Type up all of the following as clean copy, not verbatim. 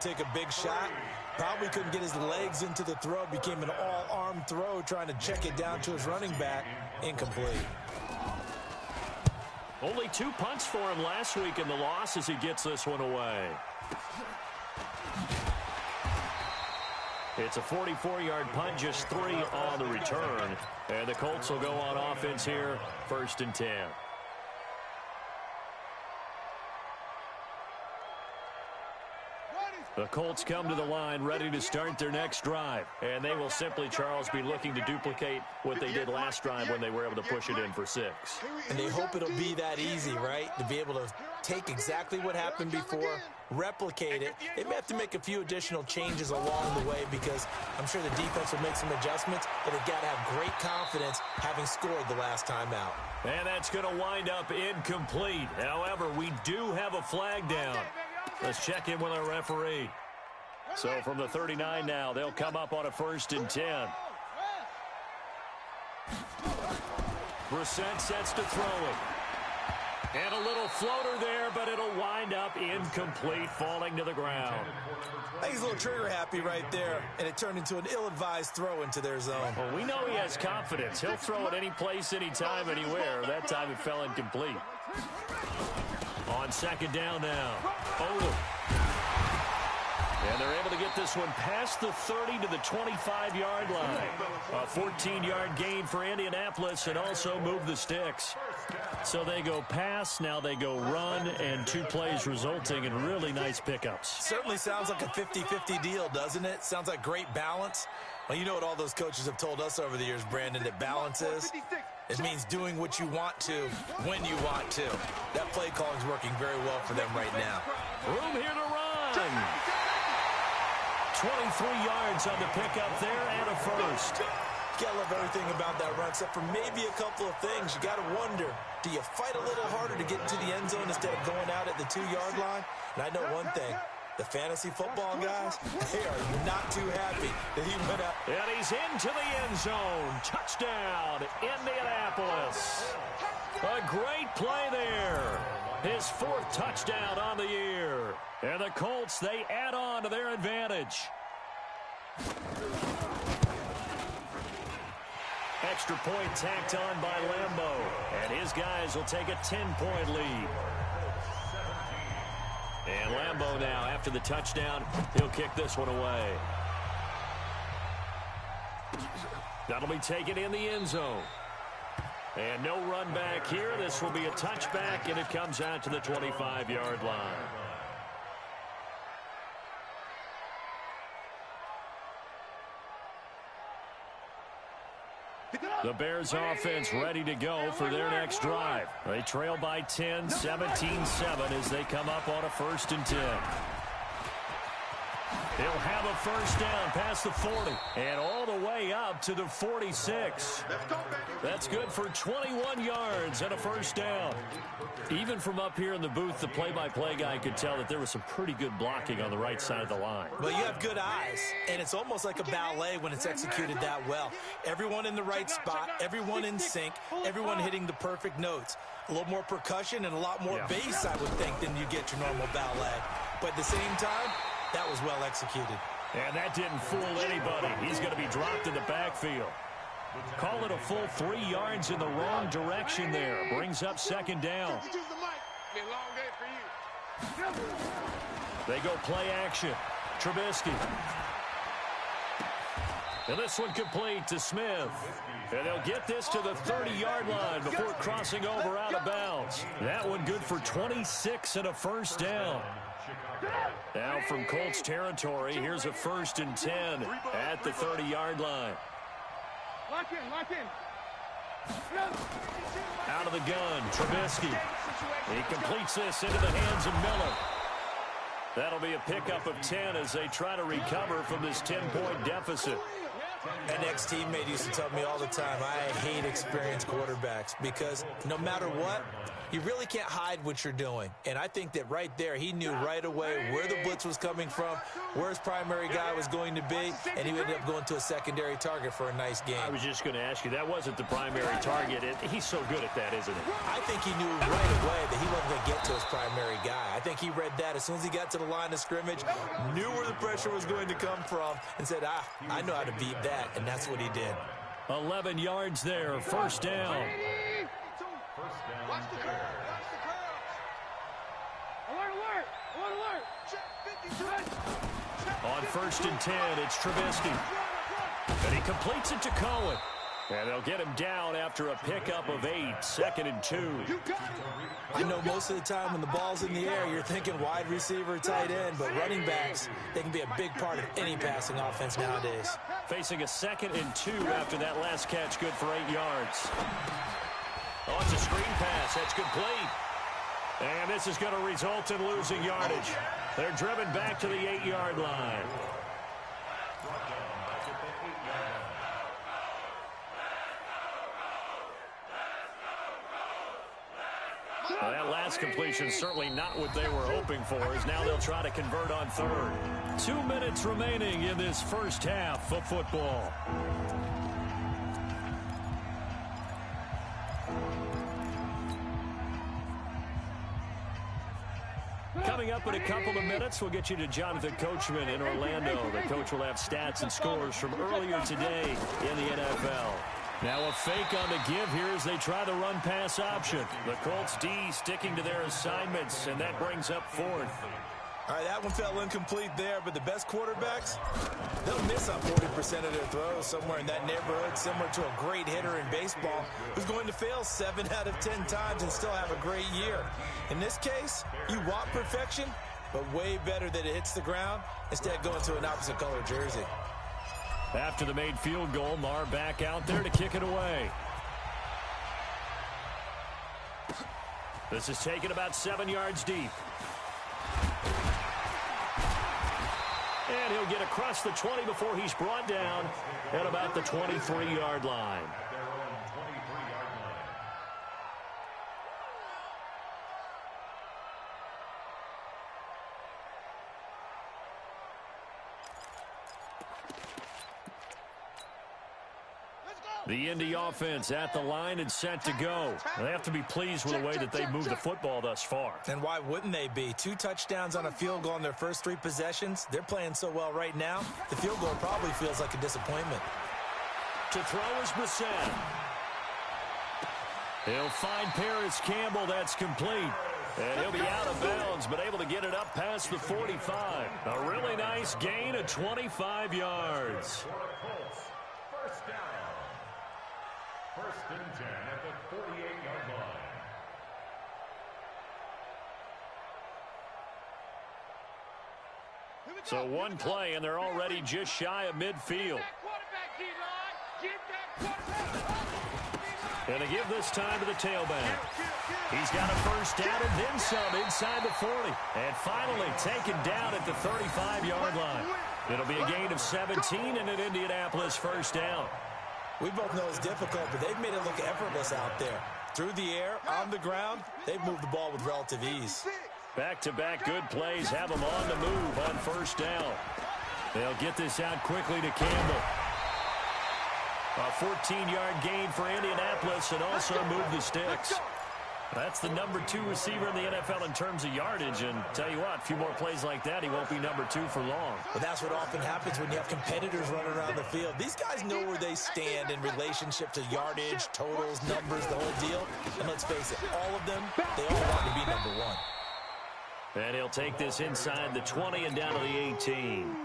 Take a big shot. Probably couldn't get his legs into the throw. Became an all-arm throw, trying to check it down to his running back. Incomplete. Only 2 punts for him last week in the loss as he gets this one away. It's a 44-yard punt, just 3 on the return. And the Colts will go on offense here, 1st and 10. The Colts come to the line ready to start their next drive. And they will simply, Charles, be looking to duplicate what they did last drive when they were able to push it in for 6. And they hope it'll be that easy, right? To be able to take exactly what happened before, replicate it. They may have to make a few additional changes along the way because I'm sure the defense will make some adjustments, but they've got to have great confidence having scored the last time out. And that's going to wind up incomplete. However, we do have a flag down. Let's check in with our referee. So from the 39 now, they'll come up on a 1st and 10. Brissett sets to throw it. And a little floater there, but it'll wind up incomplete, falling to the ground. I think he's a little trigger happy right there, and it turned into an ill-advised throw into their zone. Well, we know he has confidence. He'll throw it any place, anytime, anywhere. That time it fell incomplete. On 2nd down now. Odom. And they're able to get this one past the 30 to the 25-yard line. A 14-yard gain for Indianapolis and also move the sticks. So they go pass, now they go run, and 2 plays resulting in really nice pickups. Certainly sounds like a 50-50 deal, doesn't it? Sounds like great balance. Well, you know what all those coaches have told us over the years, Brandon, that balance is? It means doing what you want to when you want to. That play calling is working very well for them right now. Room here to run. 23 yards on the pickup there and a first. You gotta love everything about that run, except for maybe a couple of things. You gotta wonder, do you fight a little harder to get into the end zone instead of going out at the 2-yard line? And I know one thing. The fantasy football guys, they are not too happy that he went out. And he's into the end zone. Touchdown, Indianapolis. A great play there. His 4th touchdown on the year. And the Colts, they add on to their advantage. Extra point tacked on by Lambo. And his guys will take a 10-point lead. And Lambo now, after the touchdown, he'll kick this one away. That'll be taken in the end zone. And no run back here. This will be a touchback, and it comes out to the 25-yard line. The Bears offense ready to go for their next drive. They trail by 10, 17-7 as they come up on a 1st and 10. He'll have a first down past the 40 and all the way up to the 46. That's good for 21 yards and a first down. Even from up here in the booth, the play-by-play guy could tell that there was some pretty good blocking on the right side of the line. Well, you have good eyes, and it's almost like a ballet when it's executed that well. Everyone in the right spot, everyone in sync, everyone hitting the perfect notes. A little more percussion and a lot more bass, I would think, than you get your normal ballet. But at the same time, that was well executed. And that didn't fool anybody. He's going to be dropped in the backfield. Call it a full 3 yards in the wrong direction there. Brings up 2nd down. They go play action. Trubisky. And this one complete to Smith. And they'll get this to the 30-yard line before crossing over out of bounds. That one good for 26 and a first down. Now from Colts territory, here's a 1st and 10 at the 30-yard line. Lock in. Out of the gun, Trubisky. He completes this into the hands of Miller. That'll be a pickup of 10 as they try to recover from this 10-point deficit. An ex-teammate used to tell me all the time, I hate experienced quarterbacks because no matter what, You really can't hide what you're doing. And I think that right there, he knew right away where the blitz was coming from, where his primary guy was going to be, and he ended up going to a secondary target for a nice game. I was just going to ask you, that wasn't the primary target. He's so good at that, isn't he? I think he knew right away that he wasn't going to get to his primary guy. I think he read that as soon as he got to the line of scrimmage, knew where the pressure was going to come from, and said, I know how to beat that, and that's what he did. 11 yards there, first down. Watch the curve. Watch the curve. Alert, alert. Alert, alert. Check 50. On 1st and 10, it's Trubisky. And he completes it to Cohen. And they'll get him down after a pickup of 8, 2nd and 2. You got it. I know most of the time when the ball's in the air, you're thinking wide receiver, tight end, but running backs, they can be a big part of any passing offense nowadays. Facing a 2nd and 2 after that last catch, good for 8 yards. Oh, it's a screen pass. That's complete. And this is going to result in losing yardage. They're driven back to the 8-yard line. Well, that last completion certainly not what they were hoping for, as now they'll try to convert on 3rd. 2 minutes remaining in this first half of football. Coming up in a couple of minutes, we'll get you to Jonathan Coachman in Orlando. The coach will have stats and scores from earlier today in the NFL. Now a fake on the give here as they try the run-pass option. The Colts D sticking to their assignments, and that brings up 4th. All right, that one fell incomplete there, but the best quarterbacks, they'll miss on 40% of their throws somewhere in that neighborhood, similar to a great hitter in baseball who's going to fail 7 out of 10 times and still have a great year. In this case, you want perfection, but way better that it hits the ground instead of going to an opposite color jersey. After the made field goal, Maher back out there to kick it away. This is taken about 7 yards deep. And he'll get across the 20 before he's brought down at about the 23-yard line. The Indy offense at the line and set to go. They have to be pleased with the way that they've moved the football thus far. And why wouldn't they be? 2 touchdowns on a field goal in their first 3 possessions. They're playing so well right now, the field goal probably feels like a disappointment. To throw is Brissett. He'll find Paris Campbell. That's complete. And he'll be out of bounds, but able to get it up past the 45. A really nice gain of 25 yards. First down. 1st and 10 at the 48-yard line. So one play, and they're already just shy of midfield. And to give this time to the tailback. He's got a first down and then some inside the 40. And finally taken down at the 35-yard line. It'll be a gain of 17 and an Indianapolis first down. We both know it's difficult, but they've made it look effortless out there. Through the air, on the ground, they've moved the ball with relative ease. Back-to-back good plays have them on the move on first down. They'll get this out quickly to Campbell. A 14-yard gain for Indianapolis and also move the sticks. That's the number 2 receiver in the NFL in terms of yardage. And tell you what, a few more plays like that, he won't be number 2 for long. But that's what often happens when you have competitors running around the field. These guys know where they stand in relationship to yardage, totals, numbers, the whole deal. And let's face it, all of them, they all want to be number 1. And he'll take this inside the 20 and down to the 18.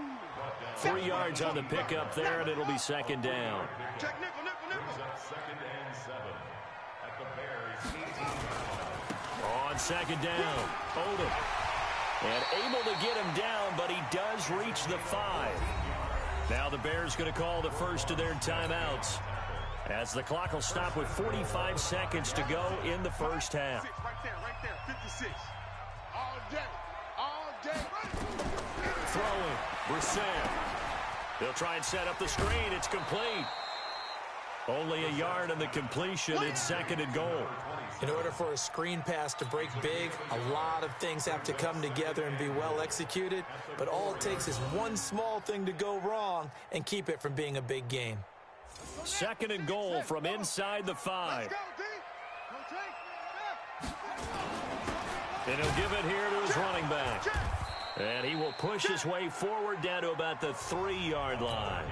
3 yards on the pickup there, and it'll be 2nd down. Check nickel, nickel, nickel. 2nd and 7 at the Bears' 18. On 2nd down, Odom. And able to get him down, but he does reach the 5. Now the Bears going to call the first of their timeouts, as the clock will stop with 45 seconds to go in the first half. Right there, 56. All day, all day. Throwing, Brissett. They'll try and set up the screen. It's complete. Only a yard in the completion. It's second and goal. In order for a screen pass to break big, a lot of things have to come together and be well executed, but all it takes is one small thing to go wrong and keep it from being a big gain. Second and goal from inside the 5. And he'll give it here to his running back. And he will push his way forward down to about the 3-yard line.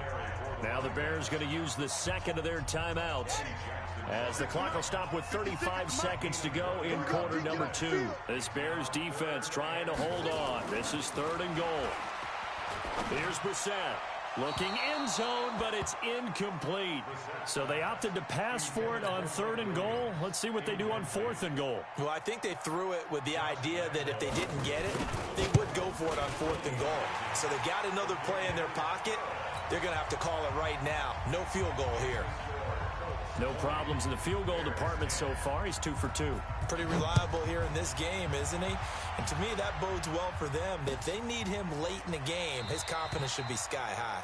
Now the Bears going to use the second of their timeouts, as the clock will stop with 35 seconds to go in quarter number 2. This Bears defense trying to hold on. This is third and goal. Here's Brissett. Looking end zone, but it's incomplete. So they opted to pass for it on third and goal. Let's see what they do on fourth and goal. Well, I think they threw it with the idea that if they didn't get it, they would go for it on fourth and goal. So they got another play in their pocket. They're going to have to call it right now. No field goal here. No problems in the field goal department so far. He's 2 for 2. Pretty reliable here in this game, isn't he? And to me, that bodes well for them. If they need him late in the game, his confidence should be sky high.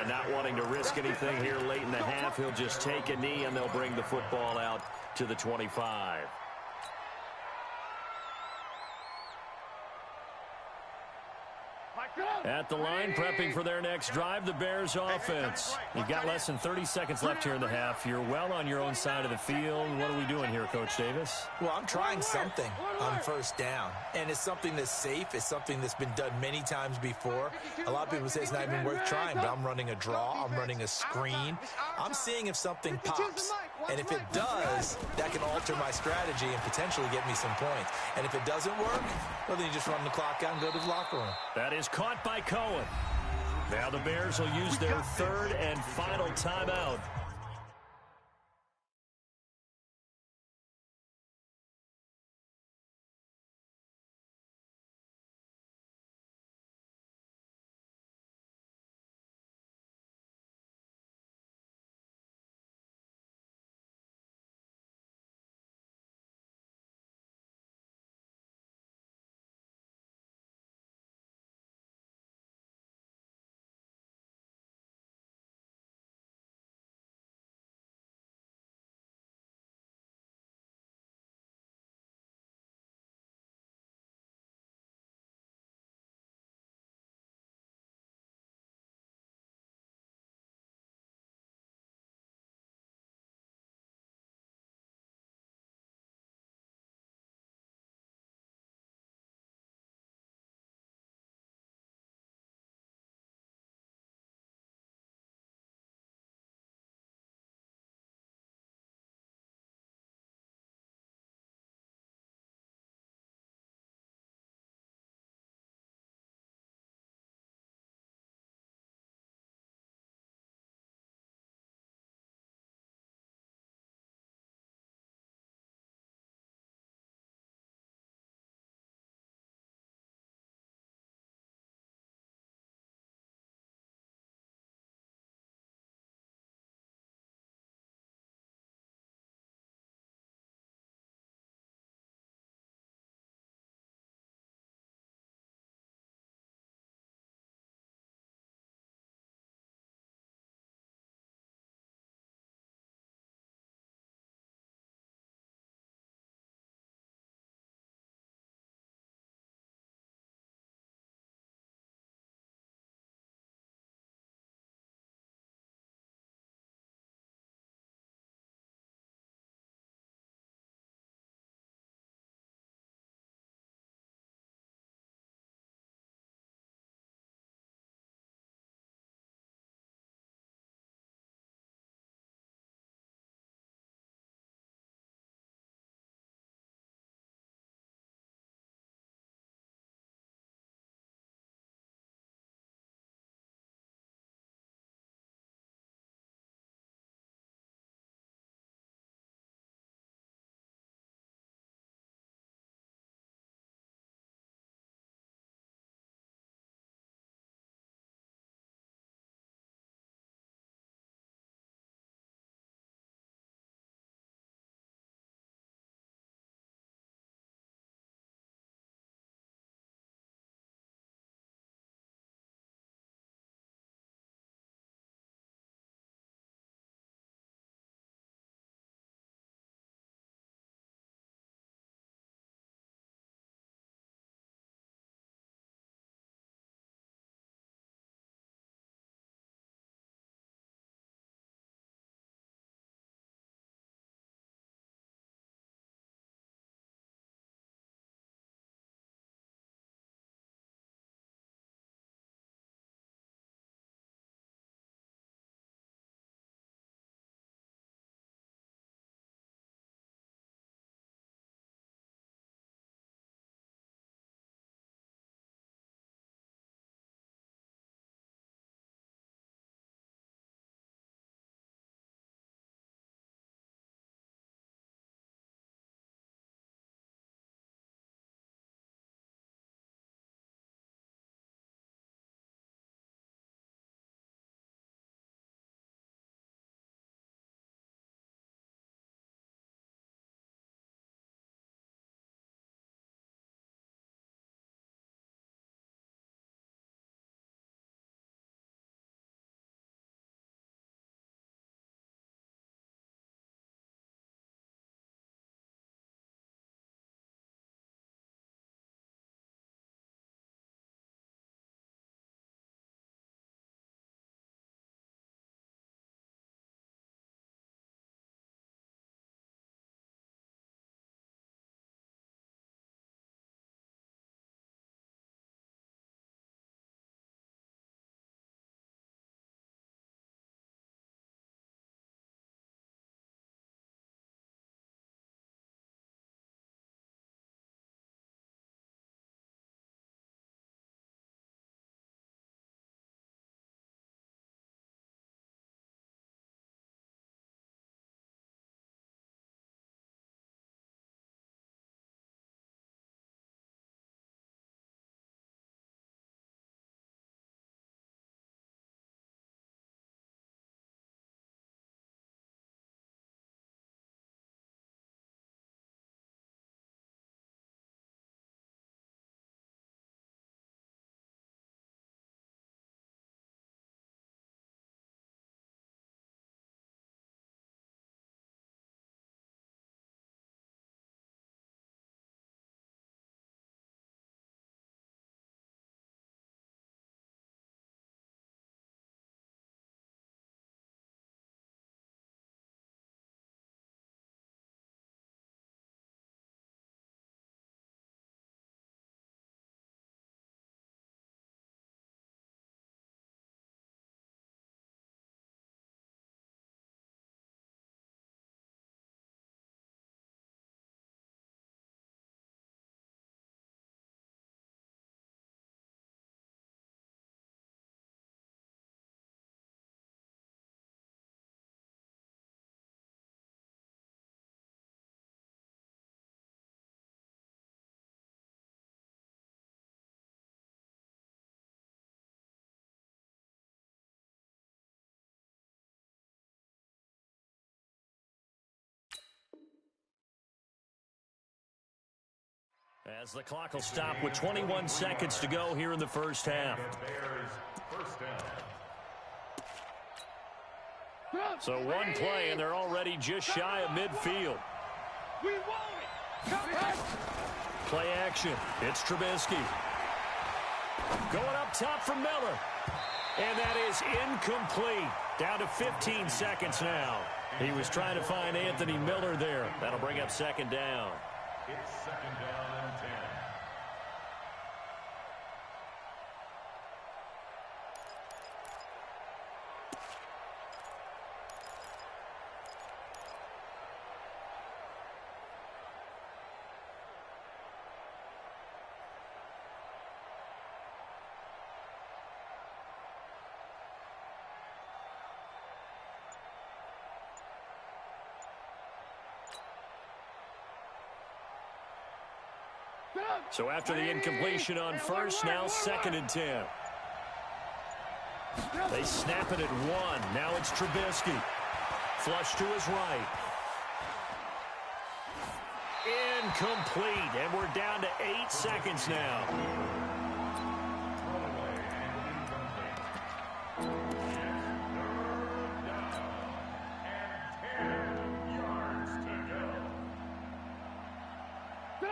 And not wanting to risk anything here late in the half, he'll just take a knee, and they'll bring the football out to the 25. At the line, prepping for their next drive, the Bears offense. You've got less than 30 seconds left here in the half. You're well on your own side of the field. What are we doing here, Coach Davis? Well, I'm trying something on first down, and it's something that's safe. It's something that's been done many times before. A lot of people say it's not even worth trying, but I'm running a draw. I'm running a screen. I'm seeing if something pops, and if it does, that can alter my strategy and potentially get me some points. And if it doesn't work, well, then you just run the clock out and go to the locker room. That is caught by Cohen. Now the Bears will use their third and final timeout. As the clock will stop with 21 seconds to go here in the first half. Bears first down. So one play, and they're already just shy of midfield. We want it. Come back. Play action. It's Trubisky. Going up top for Miller. And that is incomplete. Down to 15 seconds now. He was trying to find Anthony Miller there. That'll bring up second down. It's second down and 10. So after the incompletion on first, now second and 10. They snap it at 1. Now it's Trubisky. Flush to his right. Incomplete. And we're down to 8 seconds now.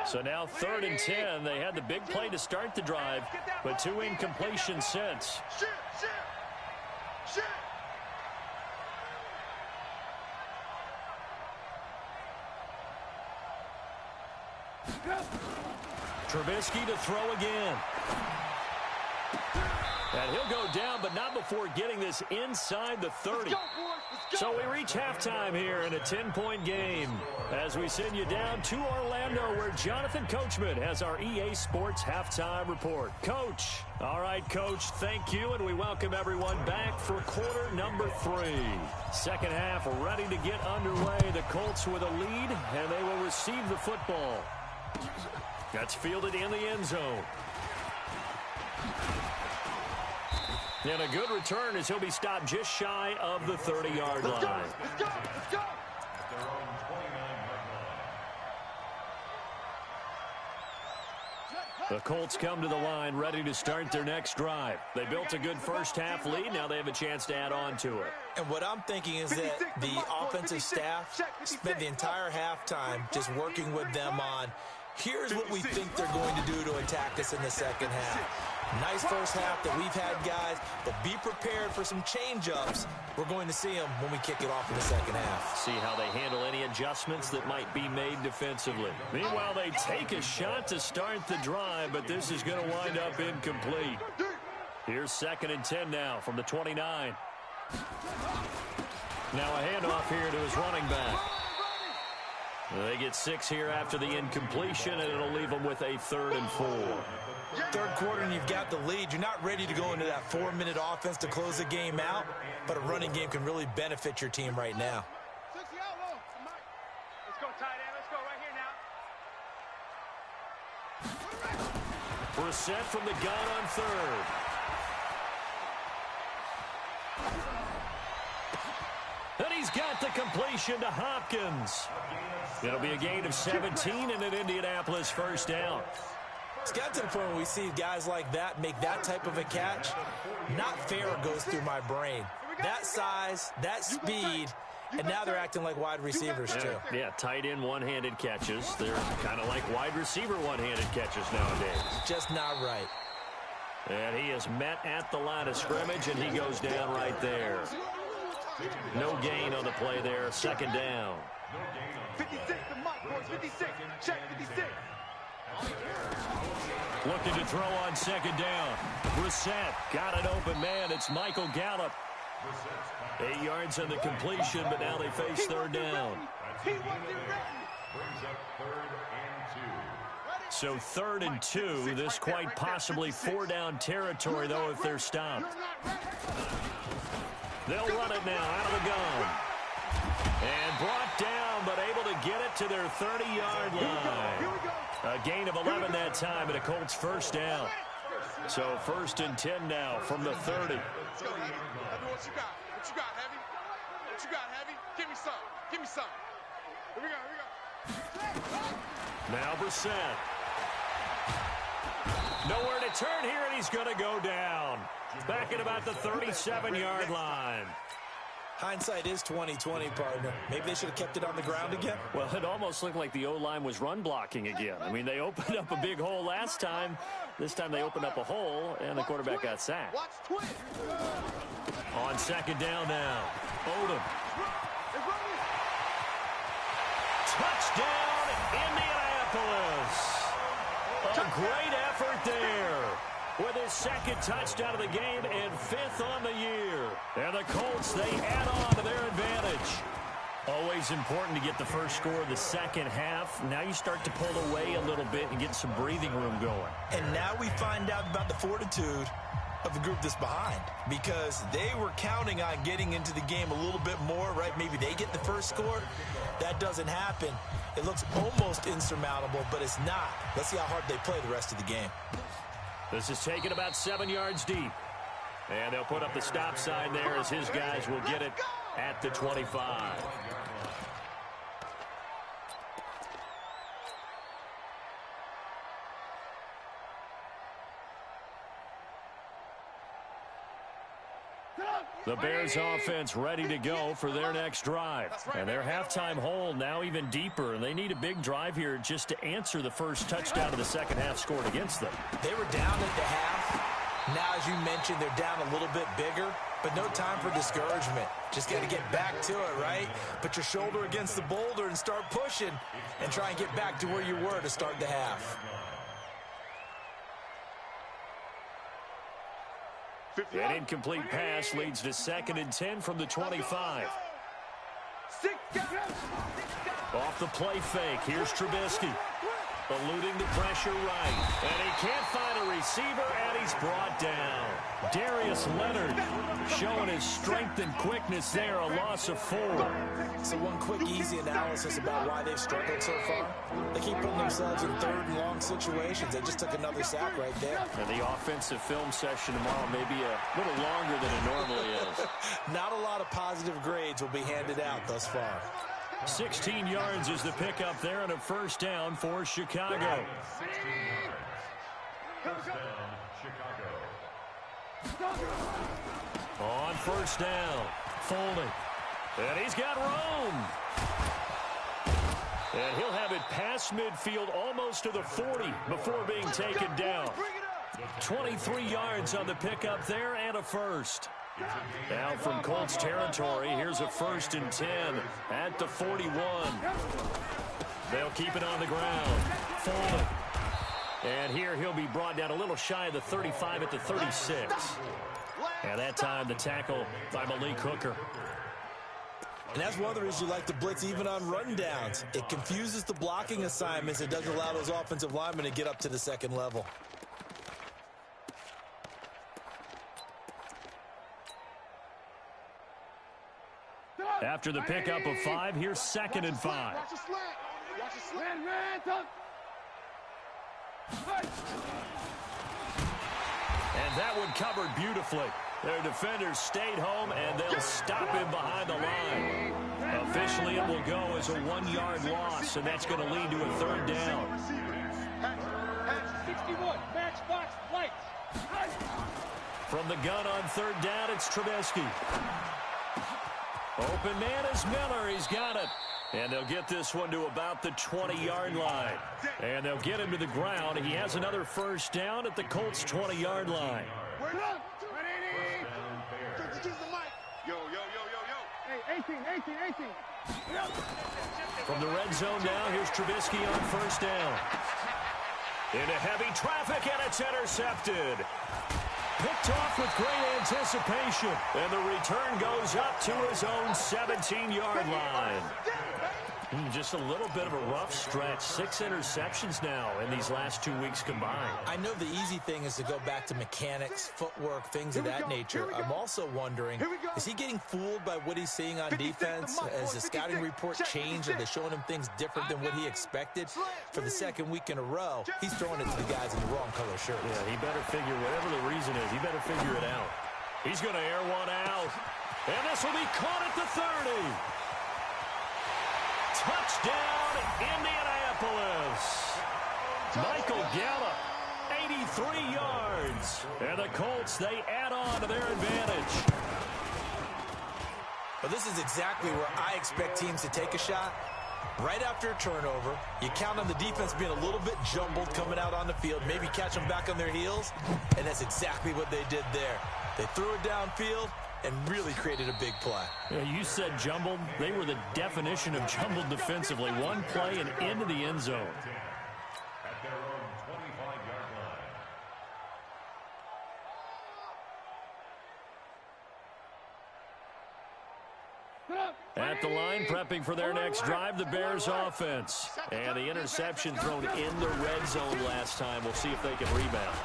So now 3rd and 10. They had the big play to start the drive, but 2 incompletions since. Shit. Trubisky to throw again. And he'll go down, but not before getting this inside the 30. So we reach halftime here in a 10-point game as we send you down to Orlando, where Jonathan Coachman has our EA Sports halftime report. Coach. All right, Coach, thank you, and we welcome everyone back for quarter number 3. Second half ready to get underway. The Colts with a lead, and they will receive the football. That's fielded in the end zone. And a good return as he'll be stopped just shy of the 30-yard line. Let's go. At their own 29-yard line. The Colts come to the line ready to start their next drive. They built a good first-half lead. Now they have a chance to add on to it. And what I'm thinking is that the offensive staff spent the entire halftime just working with them on, here's what we think they're going to do to attack us in the second half. Nice first half that we've had, guys, but be prepared for some change-ups. We're going to see them when we kick it off in the second half. See how they handle any adjustments that might be made defensively. Meanwhile, they take a shot to start the drive, but this is going to wind up incomplete. Here's 2nd and 10 now from the 29. Now a handoff here to his running back. They get 6 here after the incompletion, and it'll leave them with a 3rd and 4. Third quarter and you've got the lead. You're not ready to go into that 4-minute offense to close the game out, but a running game can really benefit your team right now. Let's go tight end. Let's go right here now. Brissett from the gun on 3rd. And he's got the completion to Hopkins. It'll be a gain of 17 and an Indianapolis first down. It's got to the point where we see guys like that make that type of a catch. Not fair goes through my brain. That size, that speed, and now they're acting like wide receivers too. Yeah, tight end one-handed catches. They're kind of like wide receiver one-handed catches nowadays. Just not right. And he is met at the line of scrimmage, and he goes down right there. No gain on the play there. 2nd down. 56, the mark, boys. 56. Check 56. Looking to throw on 2nd down. Brissett got an open man. It's Michael Gallup. 8 yards on the completion, but now they face 3rd down. He wasn't ready. Brings up 3rd and 2. So 3rd and 2. This quite possibly 4-down territory, though, if they're stopped. They'll run it now out of the gun. And brought down, but able to get it to their 30-yard line. A gain of 11 that time, and a Colts first down. So 1st and 10 now from the 30. Let's go, Heavy. Tell me what you got. What you got, Heavy? What you got, Heavy? Give me some. Give me some. Here we go. Now Brissett. Nowhere to turn here, and he's going to go down. Back at about the 37-yard line. Hindsight is 20/20, partner. Maybe they should have kept it on the ground again. Well, it almost looked like the O-line was run blocking again. I mean, they opened up a big hole last time. This time they opened up a hole, and the quarterback got sacked. On second down now, Odom. Touchdown, Indianapolis. A great effort there with his second touchdown of the game and 5th on the year. And the Colts, they add on to their advantage. Always important to get the first score of the second half. Now you start to pull away a little bit and get some breathing room going. And now we find out about the fortitude of the group that's behind, because they were counting on getting into the game a little bit more, right? Maybe they get the first score. That doesn't happen. It looks almost insurmountable, but it's not. Let's see how hard they play the rest of the game. This is taken about 7 yards deep. And they'll put up the stop sign there as his guys will get it at the 25. The Bears offense ready to go for their next drive. And their halftime hole now even deeper, and they need a big drive here just to answer the first touchdown of the second half scored against them. They were down at the half. Now, as you mentioned, they're down a little bit bigger, but no time for discouragement. Just got to get back to it, right? Put your shoulder against the boulder and start pushing and try and get back to where you were to start the half. An incomplete pass leads to 2nd and 10 from the 25. Off the play fake, here's Trubisky. Eluding the pressure right. And he can't find a receiver, and he's brought down. Darius Leonard showing his strength and quickness there, a loss of 4. So one quick, easy analysis about why they've struggled so far. They keep putting themselves in 3rd and long situations. They just took another sack right there. And the offensive film session tomorrow may be a little longer than it normally is. Not a lot of positive grades will be handed out thus far. 16 yards is the pickup there, and a first down for Chicago. 16 yards. First down, Chicago. On first down, Foley. And he's got room. And he'll have it past midfield almost to the 40 before being taken down. 23 yards on the pickup there and a first. Now from Colts territory, here's a 1st and 10 at the 41. They'll keep it on the ground. Foley. And here he'll be brought down a little shy of the 35 at the 36. And that time the tackle by Malik Hooker. And that's one of the reasons you like to blitz even on rundowns. It confuses the blocking assignments. It doesn't allow those offensive linemen to get up to the second level. After the pickup of 5, here's 2nd and 5. And that one covered beautifully. Their defenders stayed home, and they'll stop him behind the line. Officially, it will go as a 1-yard loss, and that's going to lead to a 3rd down. 61, match box, lights. From the gun on 3rd down, it's Trubisky. Open man is Miller. He's got it. And they'll get this one to about the 20-yard line. And they'll get him to the ground. He has another first down at the Colts' 20-yard line. Yo, yo, yo, yo, yo. Hey, 18. From the red zone now, here's Trubisky on first down. Into heavy traffic, and it's intercepted. Picked off with great anticipation, and the return goes up to his own 17-yard line. Just a little bit of a rough stretch. 6 interceptions now in these last 2 weeks combined. I know the easy thing is to go back to mechanics, footwork, things of that nature. I'm also wondering, is he getting fooled by what he's seeing on defense? Has the scouting report changed? Are they showing him things different than what he expected? For the 2nd week in a row, he's throwing it to the guys in the wrong color shirt. Yeah, he better figure, whatever the reason is, he better figure it out. He's going to air one out. And this will be caught at the 30. Touchdown, Indianapolis. Michael Gallup, 83 yards. And the Colts, they add on to their advantage. Well, this is exactly where I expect teams to take a shot. Right after a turnover, you count on the defense being a little bit jumbled coming out on the field, maybe catch them back on their heels, and that's exactly what they did there. They threw it downfield and really created a big play. Yeah, you said jumbled. They were the definition of jumbled defensively. One play and into the end zone. At their own 25-yard line. At the line, prepping for their next drive, the Bears offense. And the interception thrown in the red zone last time. We'll see if they can rebound.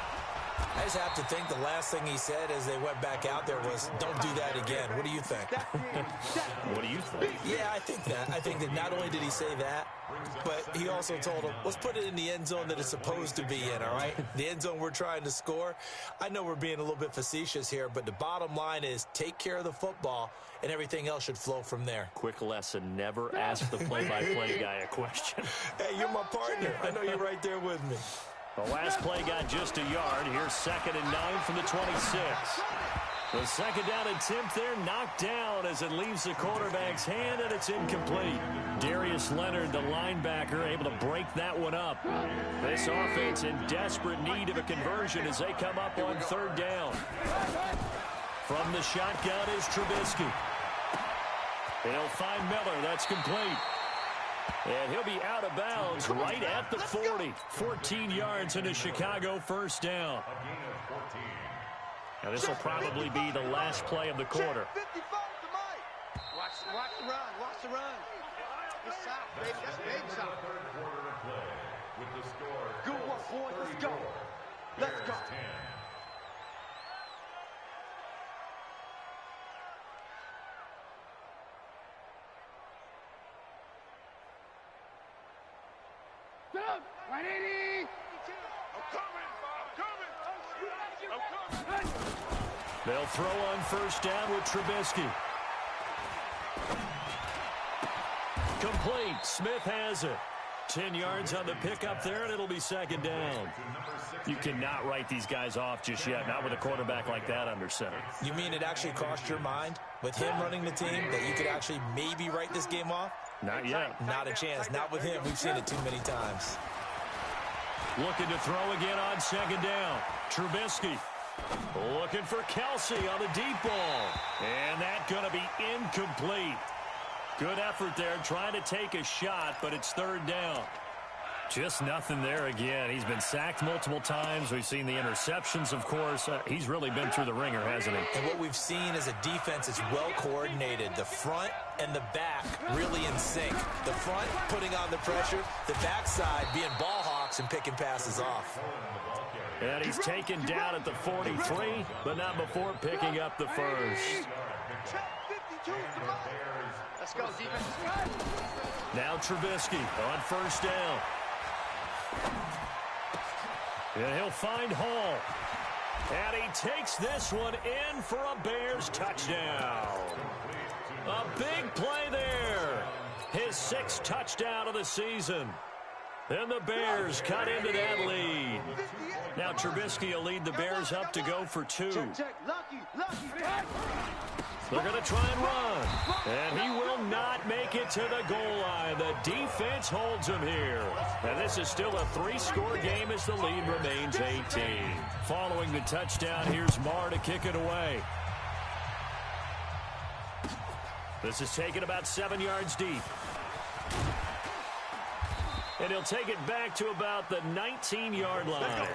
I just have to think the last thing he said as they went back out there was, don't do that again. What do you think? What do you think? Yeah, I think that. I think that not only did he say that, but he also told him, let's put it in the end zone that it's supposed to be in, all right? The end zone we're trying to score. I know we're being a little bit facetious here, but the bottom line is take care of the football, and everything else should flow from there. Quick lesson, never ask the play-by-play guy a question. Hey, you're my partner. I know you're right there with me. The last play got just a yard. Here's 2nd and 9 from the 26. The second down attempt there knocked down as it leaves the quarterback's hand, and it's incomplete. Darius Leonard, the linebacker, able to break that one up. This offense in desperate need of a conversion as they come up on 3rd down. From the shotgun is Trubisky. They'll find Miller. That's complete. And he'll be out of bounds right at the 40. 14 yards into Chicago, 1st down. Now this will probably be the last play of the quarter. Watch the run. Watch the run. Good shot, baby. That's a big shot. Good work, boys. Let's go. Let's go. They'll throw on 1st down with Trubisky. Complete. Smith has it. 10 yards on the pickup there, and it'll be 2nd down. You cannot write these guys off just yet, not with a quarterback like that under center. You mean it actually crossed your mind with him running the team that you could actually maybe write this game off? Not yet. Not a chance. Not with him. We've seen it too many times. Looking to throw again on 2nd down. Trubisky. Looking for Kelsey on the deep ball. And that's going to be incomplete. Good effort there, trying to take a shot, but it's 3rd down. Just nothing there again. He's been sacked multiple times. We've seen the interceptions, of course. He's really been through the ringer, hasn't he? And what we've seen is a defense that's well coordinated. The front and the back really in sync. The front putting on the pressure, the backside being ball hawks and picking passes off. And he's taken down at the 43, but not before picking up the first. Let's go, defense. Now Trubisky on 1st down. And he'll find Hall. And he takes this one in for a Bears touchdown. A big play there. His 6th touchdown of the season. And the Bears cut into that lead. Now Trubisky will lead the Bears up to go for 2. They're going to try and run. And he will not make it to the goal line. The defense holds him here. And this is still a 3-score game as the lead remains 18. Following the touchdown, here's Marr to kick it away. This is taken about 7 yards deep. And he'll take it back to about the 19-yard line.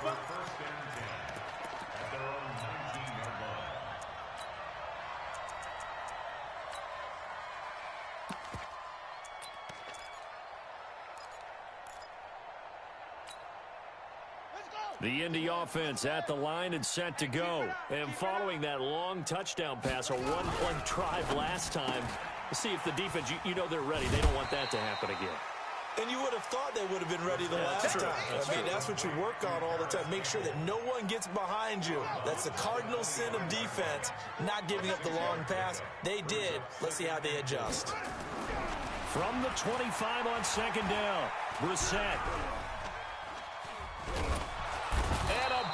The Indy offense at the line and set to go. And following that long touchdown pass, a one-play drive last time, let's see if the defense, you know they're ready. They don't want that to happen again. And you would have thought they would have been ready the last time. I mean, that's what you work on all the time. Make sure that no one gets behind you. That's the cardinal sin of defense, not giving up the long pass. They did. Let's see how they adjust. From the 25 on 2nd down, Brissett. And a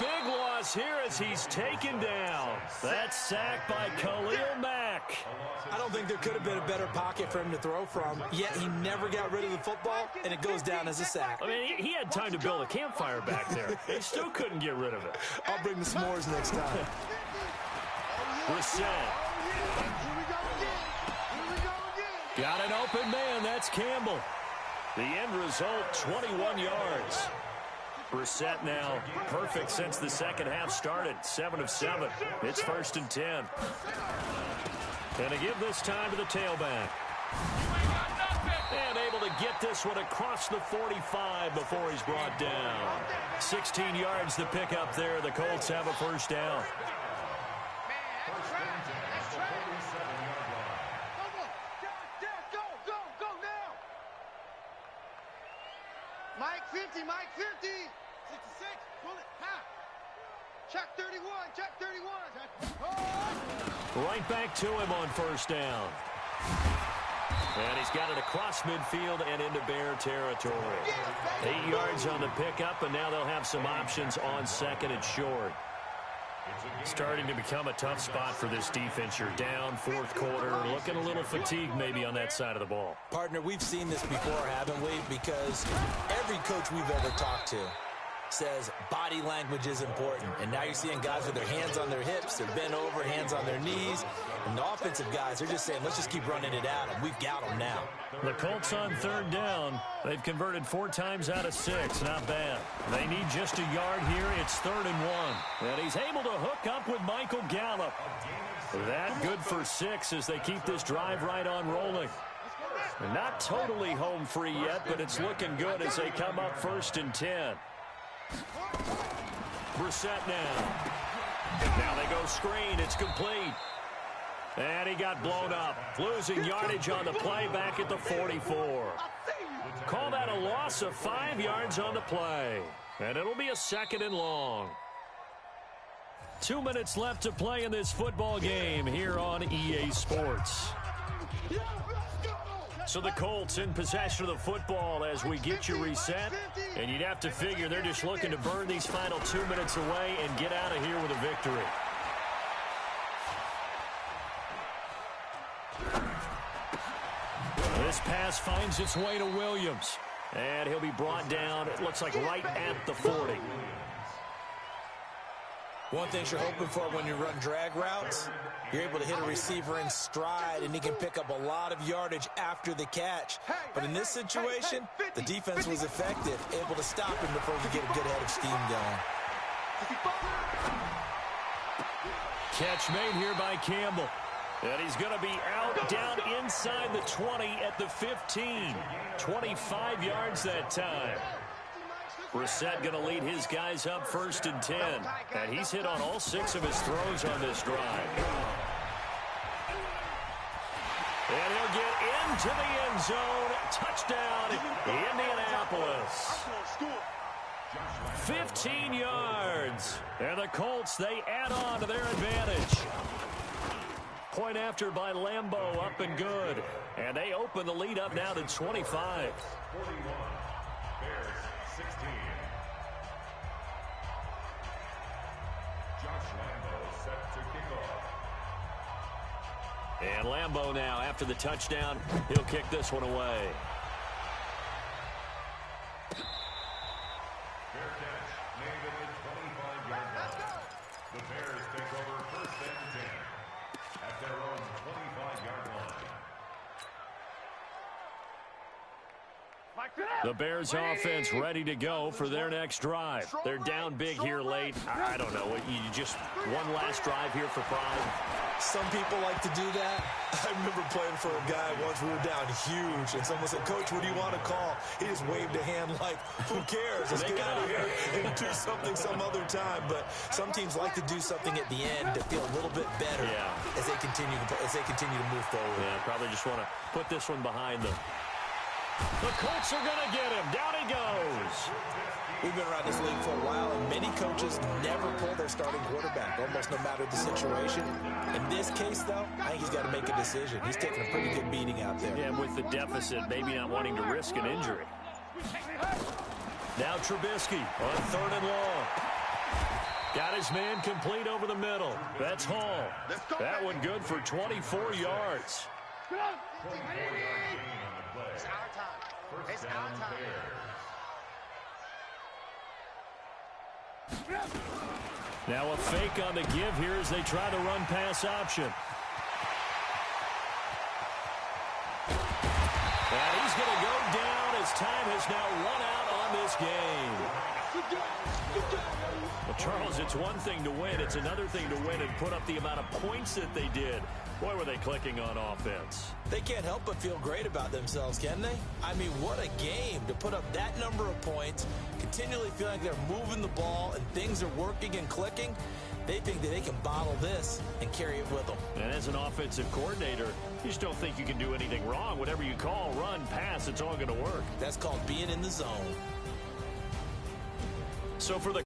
is here as he's taken down. That's sacked by Khalil Mack. I don't think there could have been a better pocket for him to throw from, yet he never got rid of the football, and it goes down as a sack. I mean, he had time to build a campfire back there. He still couldn't get rid of it. I'll bring the s'mores next time. Brissett. Got an open man. That's Campbell. The end result, 21 yards. Brissett now perfect since the second half started. 7 of 7. It's 1st and 10. And to give this time to the tailback. And able to get this one across the 45 before he's brought down. 16 yards to pick up there. The Colts have a 1st down. Mike 50, Mike 50. 66, pull it, ha. Check 31, check 31. Right back to him on 1st down. And he's got it across midfield and into Bear territory. 8 yards on the pickup, and now they'll have some options on 2nd and short. Starting to become a tough spot for this defense. You're down 4th quarter, looking a little fatigued maybe on that side of the ball. Partner, we've seen this before, haven't we? Because every coach we've ever talked to says body language is important. And now you're seeing guys with their hands on their hips, they're bent over, hands on their knees. And the offensive guys, they're just saying, let's just keep running it at them. We've got them now. The Colts on 3rd down. They've converted 4 times out of 6. Not bad. They need just a yard here. It's 3rd and 1. And he's able to hook up with Michael Gallup. That good for 6 as they keep this drive right on rolling. They're not totally home free yet, but it's looking good as they come up 1st and 10. Brissett now. Now they go screen. It's complete. And he got blown up. Losing yardage on the play back at the 44. Call that a loss of 5 yards on the play. And it'll be a 2nd and long. 2 minutes left to play in this football game here on EA Sports. So the Colts in possession of the football as we get you reset. And you'd have to figure they're just looking to burn these final 2 minutes away and get out of here with a victory. This pass finds its way to Williams. And he'll be brought down, it looks like right at the 40. One thing you're hoping for when you run drag routes, you're able to hit a receiver in stride, and he can pick up a lot of yardage after the catch. But in this situation, the defense was effective, able to stop him before he could get a good head of steam going. Catch made here by Campbell. And he's going to be out down inside the 20 at the 15. 25 yards that time. Brissett going to lead his guys up 1st and 10. And he's hit on all 6 of his throws on this drive. And he'll get into the end zone. Touchdown, Indianapolis. 15 yards. And the Colts, they add on to their advantage. Point after by Lambo, up and good. And they open the lead up now to 25. 41. Bears 16. Josh Lambo set to kick off. And Lambo now, after the touchdown, he'll kick this one away. Fair catch made at the 25-yard line. The Bears take over 1st and 10 at their own 25-yard line. The Bears offense ready to go for their next drive. They're down big here late. I don't know. You just one last drive here for pride. Some people like to do that. I remember playing for a guy once. We were down huge, and someone said, "Coach, what do you want to call?" He just waved a hand like, "Who cares? Let's get out of here and do something some other time." But some teams like to do something at the end to feel a little bit better as they continue to move forward. Yeah, probably just want to put this one behind them. The Colts are going to get him. Down he goes. We've been around this league for a while, and many coaches never pull their starting quarterback, almost no matter the situation. In this case, though, I think he's got to make a decision. He's taking a pretty good beating out there. Yeah, with the deficit, maybe not wanting to risk an injury. Now Trubisky on 3rd and long. Got his man complete over the middle. That's Hall. That one good for 24 yards. It's our time. It's our time. Now a fake on the give here as they try the run-pass option. And he's going to go down as time has now run out on this game. Well, Charles, it's one thing to win. It's another thing to win and put up the amount of points that they did. Boy, were they clicking on offense. They can't help but feel great about themselves, can they? I mean, what a game to put up that number of points, continually feeling like they're moving the ball and things are working and clicking. They think that they can bottle this and carry it with them. And as an offensive coordinator, you just don't think you can do anything wrong. Whatever you call, run, pass, it's all going to work. That's called being in the zone. So for the